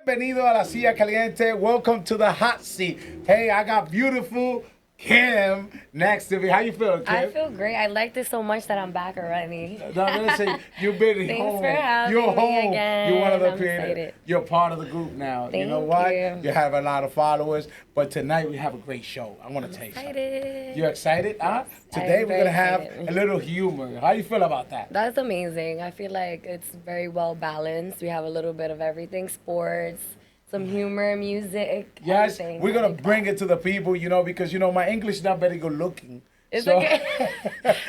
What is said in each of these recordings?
Bienvenido a la silla caliente. Welcome to the hot seat. Hey, I got beautiful Kim next to me. How you feeling, Kim? I feel great. I liked it so much that I'm back already. No, listen, you've been Thanks home. for having You're me home. again. You're one of the I'm creators. excited. You're part of the group now. You Thank know what? you. have a lot of followers, but tonight we have a great show. I want to tell you something. Excited. You're excited? Huh? Today we're very going to have excited. a little humor. How you feel about that? That's amazing. I feel like it's very well balanced. We have a little bit of everything, sports, some humor, music. Yes, everything. we're I going like to bring it to the people, because, my English is not very good looking. It's So, okay.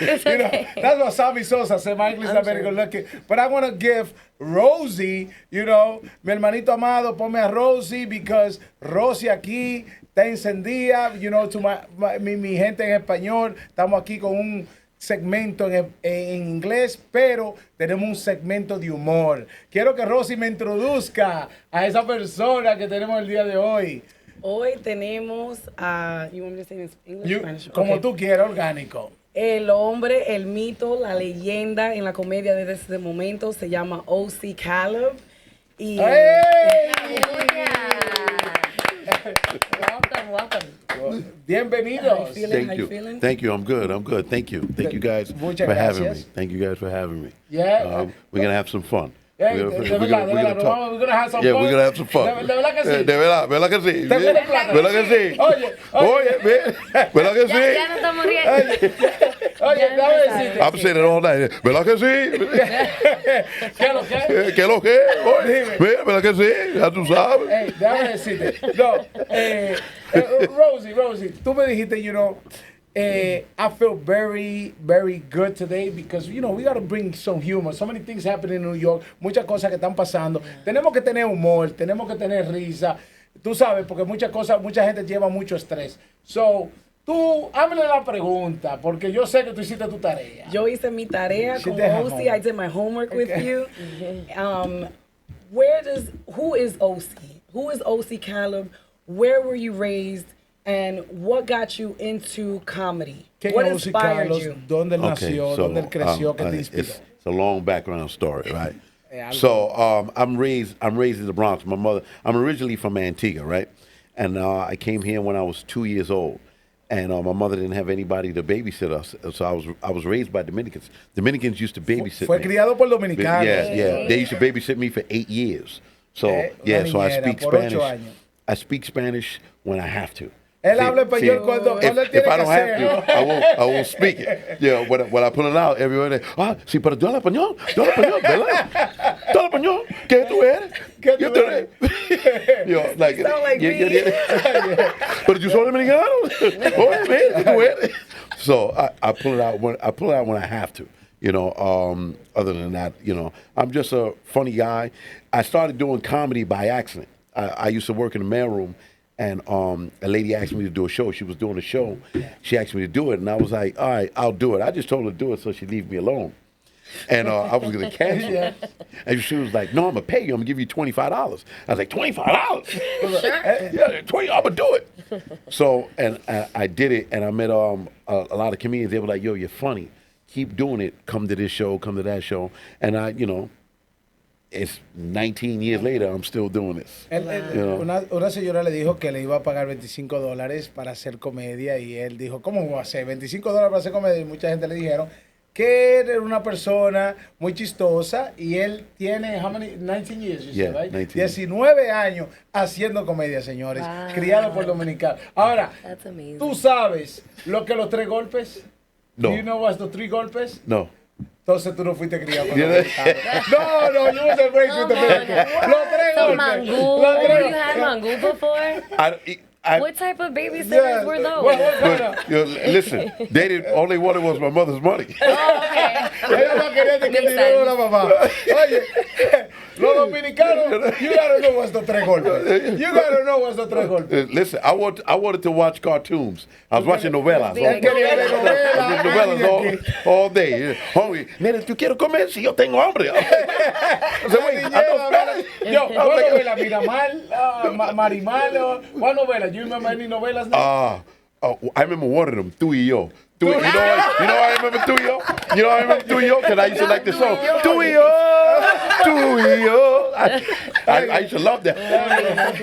It's okay. That's what Sammy Sosa said. My English is not very good looking. But I want to give Rosie, mi hermanito amado, ponme a Rosie, because Rosie aquí está encendida, to mi gente en español. Estamos aquí con un segmento en inglés, pero tenemos un segmento de humor. Quiero que Rosie me introduzca a esa persona que tenemos el día de hoy. Hoy tenemos a, you want me to say in English, Spanish? Como Okay. tú quieras, orgánico. El hombre, el mito, la leyenda en la comedia desde ese momento se llama Osei Caleb. Y ¡Hey! Welcome. Bienvenidos. How you feeling? Thank you. I'm good. Thank you. Thank you guys Muchas for having me. gracias. Thank you guys for having me. Yeah. We're gonna have some fun. Hey, We're de gonna- verdad, we're gonna talk. we're gonna have some Yeah, fun. we're gonna have some fun. De verdad que sí. De verdad que sí. ¿Te viene plata? ¿Verdad que sí? Oye, ¿verdad que Ya sí? no estamos riendo. Oye, Ya déjame empezaron. decirte. I'm saying it all night. ¿Verdad que sí? ¿Qué es lo que? ¿Qué es lo que? Oye, Dime. ¿verdad que sí? Ya tú sabes. Hey, déjame decirte. No, Rosie, tú me dijiste, I feel very, very good today because, we got to bring some humor. So many things happening in New York. Muchas cosas que están pasando. Tenemos que tener humor, tenemos que tener risa. Tú sabes, porque mucha gente lleva mucho estrés. So, tú, háblale la pregunta, porque yo sé que tú hiciste tu tarea. Yo hice mi tarea She con did her Osei. homework. I did my homework with Okay. you. Who is Osei? Who is Osei Caleb? Where were you raised? And what got you into comedy? ¿Quién What es Osei inspired Carlos? you? ¿Dónde él nació? ¿Dónde él creció? ¿Qué te inspiró? It's a long background story, right? Yeah, So I'm raised in the Bronx. I'm originally from Antigua, right? And I came here when I was 2 years old. And my mother didn't have anybody to babysit us, so I was raised by Dominicans. Dominicans used to babysit Fue me. criado por dominicanos. Yeah. They used to babysit me for 8 years. So so I niñera, speak por 8 Spanish. años. I speak Spanish when I have to. Él habla español cuando él if tiene I que don't have to, I won't speak it. Yeah, when I put it out, everyone, sí, pero tú hablas español, ¿verdad? Tú hablas español, ¿qué tú eres? ¿Qué tú eres? Like, sound like me. Pero yo soy dominicano. Oye, tú eres. So I pull it out when I have to. Other than that, I'm just a funny guy. I started doing comedy by accident. I used to work in the mailroom, and a lady asked me to do a show. She was doing a show. She asked me to do it, and I was like, all right, I'll do it. I just told her to do it so she'd leave me alone. And I was going to cancel. And she was like, no, I'm going to pay you. I'm going to give you $25. I was like, $25? Sure. Yeah, I'm going to do it. So, and I did it, and I met a lot of comedians. They were like, yo, you're funny. Keep doing it. Come to this show, come to that show. And it's 19 years later, I'm still doing this. Una señora le dijo que le iba a pagar $25 para hacer comedia y él dijo, ¿cómo voy a hacer? $25 para hacer comedia. Y mucha gente le dijeron que era una persona muy chistosa y él tiene, how many? 19 years, you said, right? 19. 19 años haciendo comedia, señores. Wow. Criado por dominicanos. Ahora, That's amazing. ¿tú sabes lo que los 3 golpes? No. Do you know what's the 3 golpes? No. Entonces tú no fuiste criado con Yeah. dominicanos. No, you wasn't raised with Dominicans. Los 3 So golpes. mangú. Los 3 You had mangú before? I What type of babysitters Yes. were those? But, listen, they didn't. All they wanted was my mother's money. Oh, okay. Ellos no querían que el Makes dinero de la sense. mamá. Oye, los dominicanos, you gotta know what's the 3 golpes. You gotta know what's the 3 golpes. Listen, I wanted to watch cartoons. I was watching novelas. Él quería ver I was watching novelas. novelas all day. Hungry. Nene, ¿tú quieres comer? Si yo tengo hambre. I said, wait, I know Spanish. Yo, ¿cuál novela? Miramar, Marimar, ¿cuál novela? You remember any novelas now? I remember one of them, Tú y Yo. You know I remember Tú y Yo? You know I remember Tú y Yo? Because I used to like the song. Tú y Yo, Tú y Yo. I used to love that. Es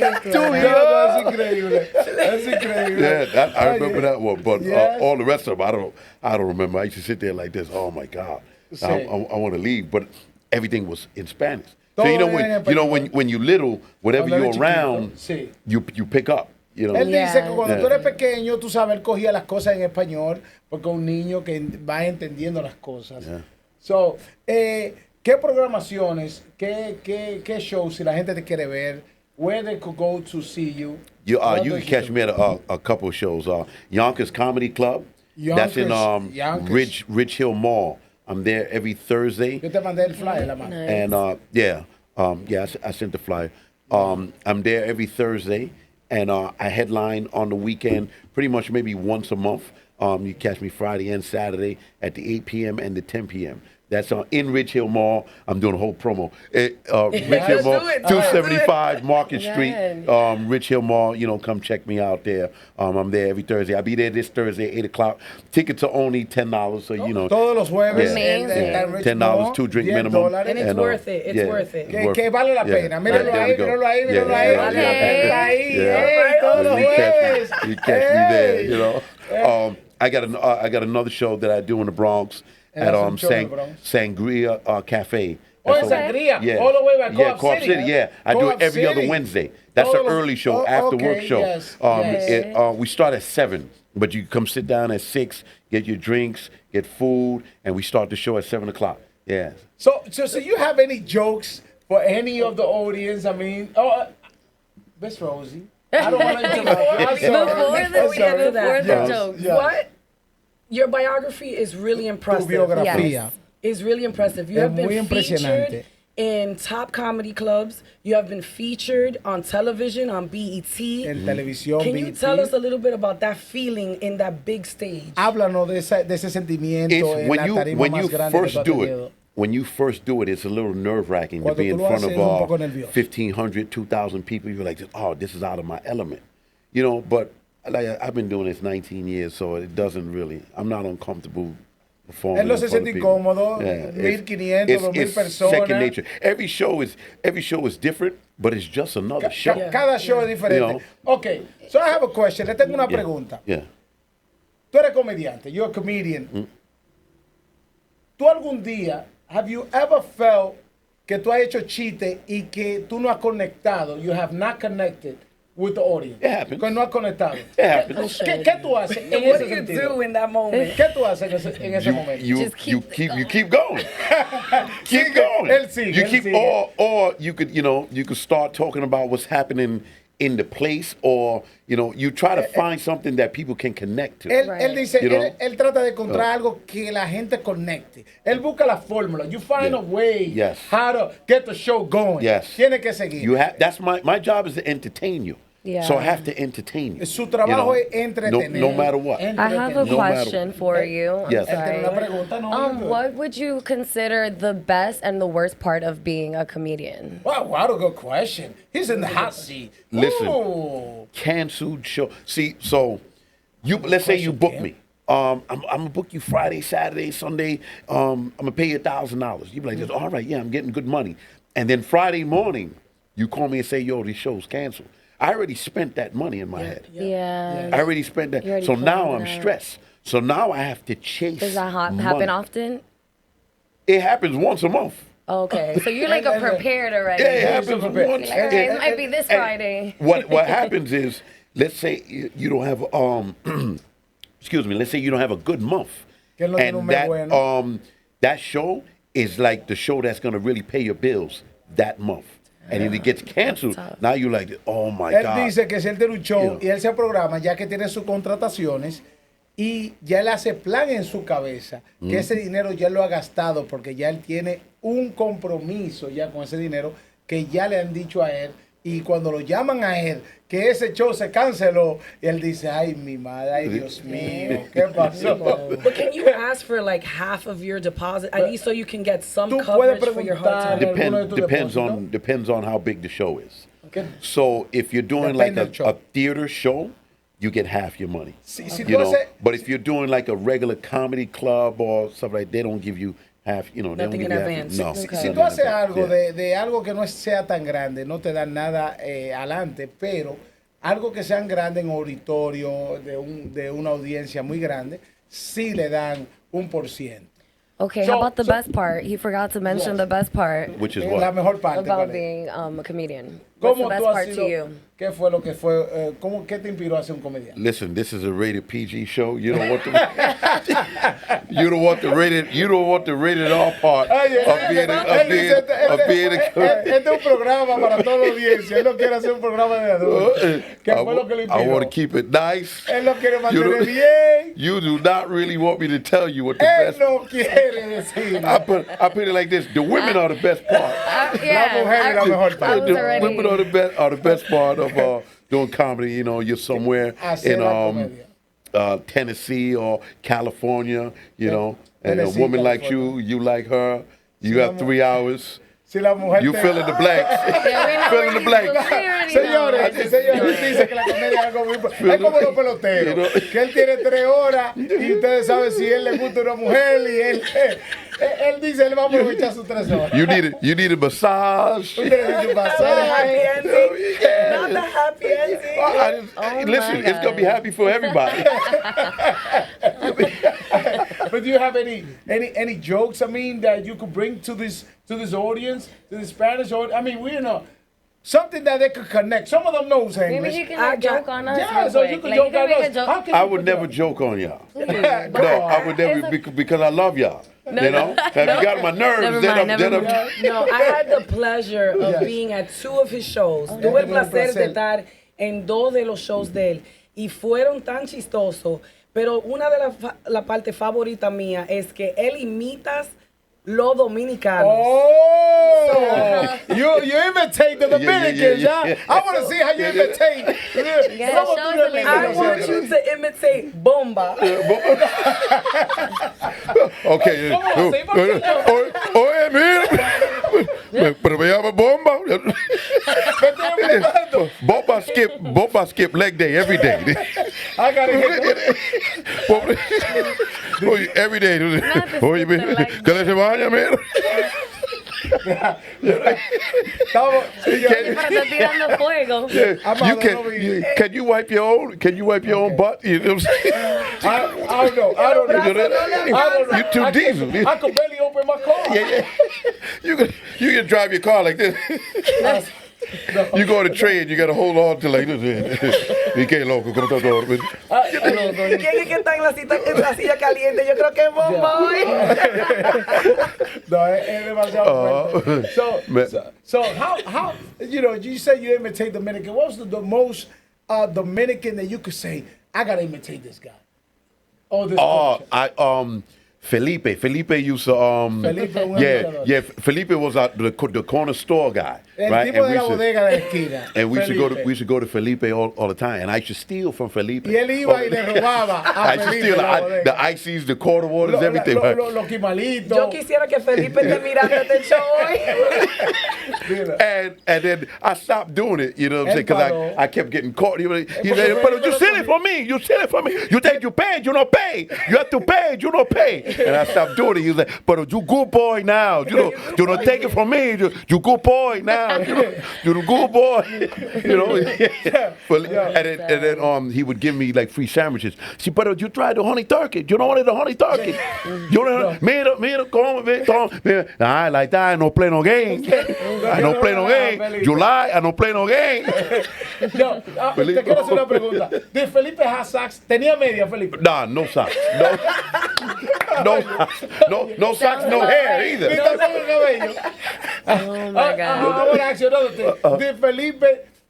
increíble. Es increíble. Yeah, I remember that one, but Yes. all the rest of them, I don't remember. I used to sit there like this. Oh my God, Sí. I want to leave, but everything was in Spanish. So Todo you know era en when you little, whatever Cuando you're eres around, chiquito, sí. you pick up. You know. Él dice que Yeah. cuando tú eres pequeño, tú sabes, él cogía las cosas en español porque un niño que va entendiendo las cosas. Yeah. So, ¿qué programaciones, qué shows, si la gente te quiere ver, where they could go to see you? You What can does catch do? me at a couple of shows. Yonkers Comedy Club. That's in Yonkers. Ridge Hill Mall. I'm there every Thursday. Yo te mandé el flyer, la mano. And I sent the flyer. I'm there every Thursday, and I headline on the weekend, pretty much maybe once a month. You catch me Friday and Saturday at the 8 p.m. and the 10 p.m. That's in Ridge Hill Mall. I'm doing a whole promo. Ridge Hill Mall, do it. 275 Market Street, Yeah. Ridge Hill Mall. Come check me out there. I'm there every Thursday. I'll be there this Thursday, 8 o'clock. Tickets are only $10, so Todos los jueves. Amazing. en Rich $10, Mall, 2 drink $10. minimum. And it's worth it. It's worth it. Que vale la pena. Míralo there ahí, we go. míralo ahí, míralo Yeah, ahí. yeah, Míralo yeah. ahí. Yeah. Hey, todos los jueves. You catch me there, Hey. I got another show that I do in the Bronx at That's a show in the Bronx. Sangria Cafe. Oh, That's in a- Sangria? Yeah. All the way by Yeah, Co-op City, huh? Yeah. I do Co-op it every other City. Wednesday. That's Todos an los- early show, oh, after okay, work show. yes, yes. We start at 7, but you come sit down at 6, get your drinks, get food, and we start the show at 7 o'clock. Yeah. So you have any jokes for any of the audience? I mean, Miss Rosie. I don't want to interrupt. I'm sorry. Before we get to that. the Yes, jokes. yes. What? Your biography is really Tu impressive. biografía. Yes. Is really impressive. You Es have muy been impresionante. featured in top comedy clubs. You have been featured on television, on BET. En televisión, Can you BET. tell us a little bit about that feeling in that big stage? Háblanos de ese sentimiento It's en when la you tarima when más you grande que first tú has do tenido. it. When you first do it, it's a little nerve-wracking to Cuando be tú in lo front haces, of es un poco nervioso. 1,500, 2,000 people. You're like, oh, this is out of my element. But like I've been doing this 19 years, so it doesn't really. I'm not uncomfortable performing. Él no in se front siente of people. incómodo, Yeah, 1,500, it's 2,000 second personas. nature. Every show is different, but it's just another show. Cada show es diferente. You know. Okay, so I have a question. Le tengo una pregunta. Yeah. Tú eres comediante. You're a comedian. ¿Tú algún día, have you ever felt que tú has hecho chiste y que tú no has conectado? You have not connected with the audience. It happens. Que no has conectado. It happens. ¿Qué tú haces en What ese do you sentido? do in that moment? ¿Qué tú haces en ese momento? You keep going. Keep Sigue, going. él sigue, You él keep sigue. or you could start talking about what's happening in the place, or you try to find something that people can connect to. Él dice, You know? él trata de encontrar algo que la gente conecte. Él busca la fórmula. You find Yeah. a way Yes. how to get the show going. Yes. Tiene que seguir. That's my job is to entertain you. Yeah. So I have to entertain you. Su trabajo es No, entretener. no matter what. I have a No matter question for you. I'm Yes. Él tiene una sorry. pregunta, no. What would you consider the best and the worst part of being a comedian? Wow, what a good question. He's in the hot seat. Listen. Ooh. Canceled show. See, so let's say you book me. I'm gonna book you Friday, Saturday, Sunday. I'm gonna pay you $1,000. You be like, all right, yeah, I'm getting good money. And then Friday morning, you call me and say, yo, this show's canceled. I already spent that money in my head. Yeah. I already spent that. You already So now planned I'm it out. stressed. So now I have to chase. Does that happen money. often? It happens once a month. Okay, so you're like a prepared already. Yeah, it happens super big. once. Like, all right, Yeah. it might be this And Friday. What happens is, let's say you don't have excuse me, let's say you don't have a good month. Que no tiene un And mes bueno. that show is like the show that's gonna really pay your bills that month. And if it gets canceled, now you're like, oh my Él God. dice que si él tiene un show Yeah. y él se programa, ya que tiene sus contrataciones y ya él hace plan en su cabeza, que ese dinero ya lo ha gastado porque ya él tiene un compromiso ya con ese dinero que ya le han dicho a él. Y cuando lo llaman a él, que ese show se canceló, y él dice, ay, mi madre, ay, Dios mío, ¿qué pasó? But can you ask for like half of your deposit, at least so you can get some Tú puedes coverage for your hard preguntar- time? alguno de tus depósitos? Depends on how big the show is. Okay. So if you're doing Depende like del show. a theater show, you get half your money. Si You tú know, haces, but if you're doing like a regular comedy club or stuff like, they don't give you have, you know, they don't Nothing give in you advance. no. Okay. Si nothing tú in haces advance. algo Yeah. de algo que no sea tan grande, no te dan nada adelante, pero algo que sean grande en auditorio, de una audiencia muy grande, sí le dan 1%. Okay, So- how about the so- best part? He forgot to mention Yes. the best part Which is La what? mejor parte. about ¿cuál es? being a comedian. What's the ¿Cómo best tú has part to sido? you? ¿Qué fue lo que fue? ¿Qué te inspiró a ser un comediante? Listen, this is a rated PG show. You don't want the you don't want the rated R part Oye, of being este es un programa para toda la audiencia. Él no quiere hacer un programa de adultos. ¿Qué fue lo que le I inspiró? want to keep it nice. Él lo quiere You, mantener don't- bien. you do not really want me to tell you what the Él best. no quiere decir. I put it like this: the women are the best part. Yeah, mujer es la mejor I parte. was The already. women are the best part of doing comedy. You know, you're somewhere Hacer in la comedia. Tennessee or California. You know, and Tennessee, a woman like California. you like her. You got 3 hours. Si la mujer You te- fill in the blanks. Yeah, we know Fill where in the you blanks. go. We already Señores, know. señores, dice que la comedia es algo muy es como los peloteros, que él tiene 3 horas y ustedes saben si él le gusta una mujer y él dice él va a aprovechar sus 3 horas. You need a massage. Usted necesita un Not the happy masaje. ending. Not the happy ending. Listen, it's gonna be happy for everybody. But do you have any jokes? I mean, that you could bring to this audience, to the Spanish audience. I mean, we know something that they could connect. Some of them knows Maybe English. you can I like, got- joke on us. Yeah, real so quick. you can Like, joke on make a us. joke. How can I you would put never that? joke on y'all. Come No, on. I would never because I love y'all. You know, if you got my nerves, Never then mind, I'm. never mind. No, I had the pleasure of Yes. being at 2 of his shows. Tuve el tuve el placer de placer. estar en 2 de los shows de él y fueron tan chistosos. Pero una de la parte favorita mía es que él imita los dominicanos. Oh, you imitate the Dominicans, yeah. huh? I want to see how you imitate. Yeah, Some of show them us a I little want you to imitate Bomba. Okay. ¿Cómo así? ¿Por qué no? Oye, mira. Pero me llama Bomba. Bomba skip leg day every day. I gotta get Oye, every day. Oye, ¿qué le se vaya, mira? Estamos, señores. Para estar tirando fuego. Amado, no vi. Can you wipe your own butt? You know what I'm saying? I don't know. I don't know. You too diesel. I could barely open my car. Yeah. You can drive your car like this. You go on a train, you got to hold on to like this. Y qué loco, ¿cómo está todo? ¿Quién es que está en la silla caliente? Yo creo que es Bomba hoy. No, es demasiado fuerte. Man. So how you say you imitate Dominican. What was the most Dominican that you could say, I gotta imitate this guy? Oh, this culture. Felipe used to Felipe, un imitador. Felipe was the corner store guy, El right? tipo de la bodega de la esquina. And we Felipe. used to go to Felipe all the time, and I used to steal from Felipe. Y él iba y le robaba a I used to Felipe steal la bodega. the ices, the quarter waters, everything. Right? Los quimalitos. Yo quisiera que Felipe esté mirando este show hoy. Mira. And then I stopped doing it, you know what I'm saying? Because Él I kept getting caught. He said, but you steal it from me. You steal it from me. You think you paid, you don't pay. You have to pay, you don't pay. And I stopped doing it. He was like, but you good boy now. You don't take it from me. You good boy now. You the good boy. You know? And then he would give me like free sandwiches. See, but you tried the honey turkey. You don't want the honey turkey. You don't mira, come. I like that. I don't play no game. I don't play no game. You lie, I don't play no game. No, te quiero hacer una pregunta. ¿De Felipe has socks? ¿Tenía media, Felipe? Nah, no socks. No socks, no hair either. Ni tampoco el cabello. Oh my God. I want to ask you another thing. Did Felipe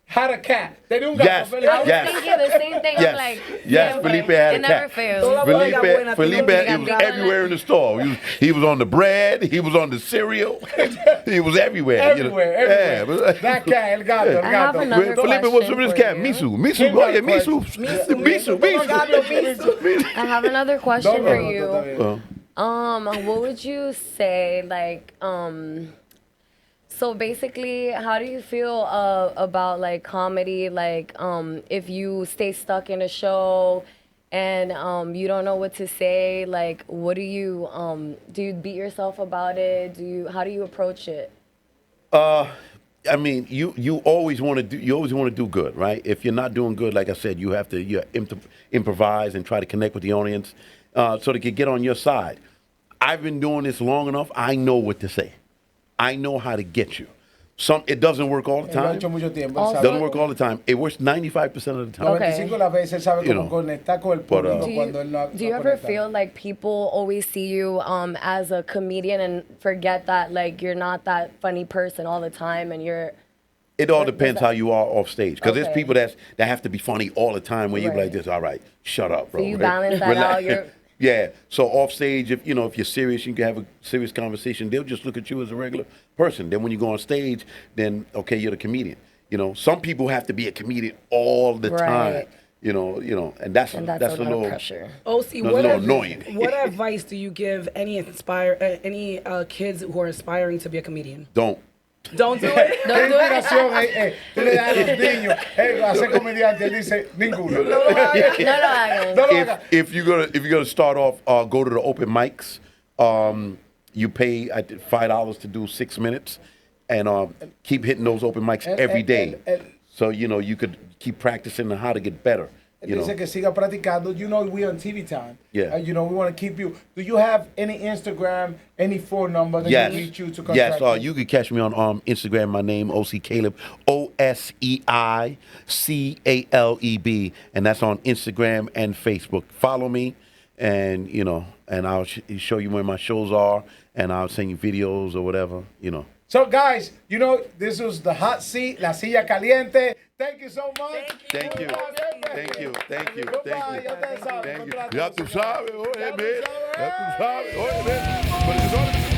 had a cat? Tenía un gato, Yes, Felipe. I was yes. thinking the same thing. Yes, I'm like, yes, yeah, Felipe but had a it never cat. fails. Felipe, he was everywhere in the store. He was on the bread. He was on the cereal. He was everywhere. Everywhere. Yeah, That cat, el gato, I have another Felipe, what's with this question cat? for you. Misu. Oh, yeah, Misu. I have another question for you. No. What would you say, like, so basically, how do you feel about like comedy? Like, if you stay stuck in a show, and you don't know what to say, like, what do you beat yourself about it? How do you approach it? I mean, you always want to do good, right? If you're not doing good, like I said, you have to improvise and try to connect with the audience so they can get on your side. I've been doing this long enough. I know what to say. I know how to get you. It doesn't work all the time. It doesn't work all the time. It works 95% of the time. Okay. Do you ever conectar. feel like people always see you as a comedian and forget that like you're not that funny person all the time and you're... It all depends how you are off stage. Because there's Okay. people that have to be funny all the time where you be Right. like this, all right, shut up, bro. So you balance that Relax. out, you're- Yeah. So off stage, if you're serious, you can have a serious conversation. They'll just look at you as a regular person. Then when you go on stage, then okay, you're the comedian. Some people have to be a comedian all the time. Right. And that's a a lot of little pressure. Osei, No, it's a little annoying. what advice do you give any kids who are aspiring to be a comedian? Don't. Don't do it. ¿Qué inspiración tú le das a los niños a ser comediante? Él dice, ninguno. No lo hagan. No lo hagas. If you're gonna start off, go to the open mics. You pay $5 to do 6 minutes, and keep hitting those open mics every day. So you could keep practicing on how to get better. Dice que siga practicando. We're on TV time. Yeah. We want to keep you. Do you have any Instagram, any phone number that Yes. can reach you to Yes. contact You can catch me on Instagram. My name Osei Caleb, OSEI CALEB, and that's on Instagram and Facebook. Follow me, and and I'll show you where my shows are, and I'll send you videos or whatever. So, guys, this was the hot seat, la silla caliente. Thank you so much. Thank you. Thank you. Thank you. Goodbye. Thank you. Ya ustedes saben, Thank you. contraten. Ya tú sabes, oye, Ya tú man. sabes. Ya tú sabes, oye, man. But it's on-